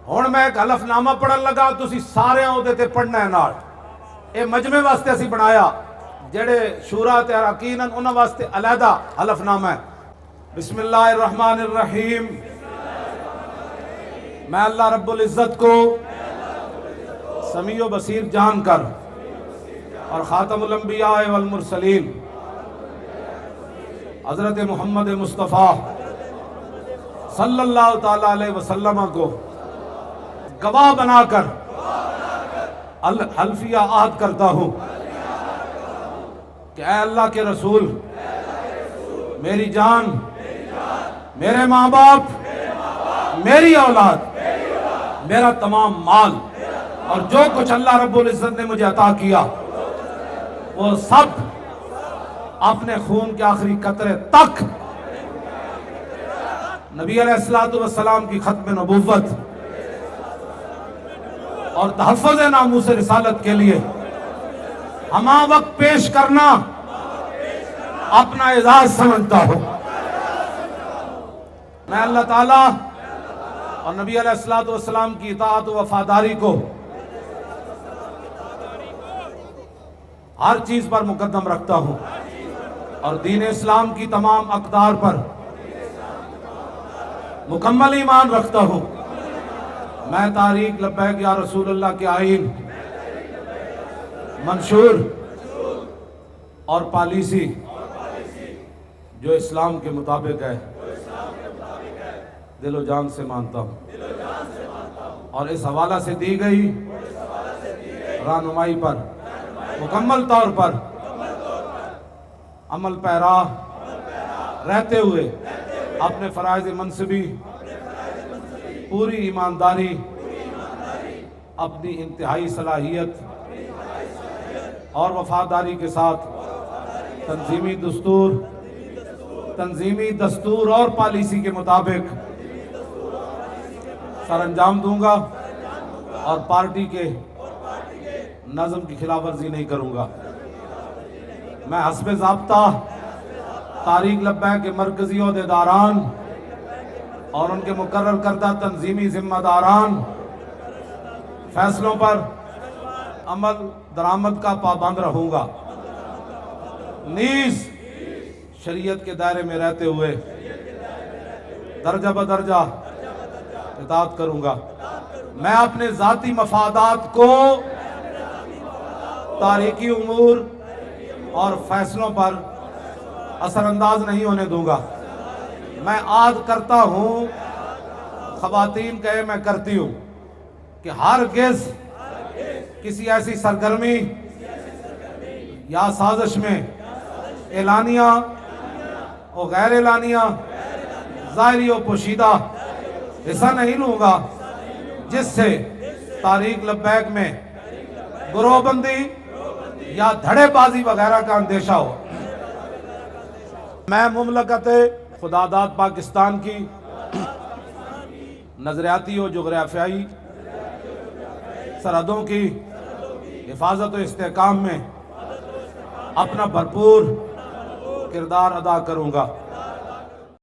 ہن میں ایک حلف نامہ پڑھن لگا، تسی سارے اودے تے پڑھنا ہے نال۔ اے مجمع واسطے اسی بنایا، جڑے شورا تے اراکین ہیں انہاں واسطے علیحدہ حلف نامہ ہے۔ بسم اللہ الرحمن الرحیم۔ میں اللہ رب العزت کو سمیع و بصیر جان کر اور خاتم الانبیاء والمرسلین حضرت محمد مصطفیٰ صلی اللہ تعالیٰ علیہ وسلم کو گواہ بنا کر حلفیہ عہد کرتا ہوں کہ اے اللہ کے رسول، میری جان، میرے ماں باپ، میری اولاد، میرا تمام مال اور جو کچھ اللہ رب العزت نے مجھے عطا کیا، وہ سب اپنے خون کے آخری قطرے تک نبی علیہ السلام کی ختم نبوت اور تحفظ ناموس رسالت کے لیے ہمہ وقت پیش کرنا اپنا اعزاز سمجھتا ہوں۔ میں اللہ تعالیٰ اور نبی علیہ السلام کی اطاعت و وفاداری کو ہر چیز پر مقدم رکھتا ہوں اور دین اسلام کی تمام اقدار پر مکمل ایمان رکھتا ہوں۔ میں تحریک لبیک یا رسول اللہ کے آئین، منشور اور پالیسی جو اسلام کے مطابق ہے دل و جان سے مانتا ہوں اور اس حوالہ سے دی گئی رہنمائی پر مکمل طور پر عمل پیرا رہتے ہوئے اپنے فرائض منصبی پوری ایمانداری، اپنی انتہائی صلاحیت اور وفاداری کے ساتھ تنظیمی دستور اور پالیسی کے مطابق سر انجام دوں گا اور پارٹی کے نظم کی خلاف ورزی نہیں کروں گا۔ میں حسب ضابطہ تحریک لبیک کے مرکزی عہدیداران اور ان کے مقرر کردہ تنظیمی ذمہ داران فیصلوں پر عمل درآمد کا پابند رہوں گا، نیز شریعت کے دائرے میں رہتے ہوئے درجہ بدرجہ اطاعت کروں گا۔ میں اپنے ذاتی مفادات کو تاریخی امور اور فیصلوں پر اثر انداز نہیں ہونے دوں گا۔ میں عہد کرتا ہوں، خواتین کہے میں کرتی ہوں، کہ ہرگز کسی ایسی سرگرمی یا سازش میں اعلانیہ و غیر اعلانیہ، ظاہری و پوشیدہ حصہ نہیں لوں گا جس سے تحریک لبیک میں گروہ بندی یا دھڑے بازی وغیرہ کا اندیشہ ہو۔ میں مملکت خداداد پاکستان کی نظریاتی و جغرافیائی سرحدوں کی حفاظت و استحکام میں اپنا بھرپور کردار ادا کروں گا۔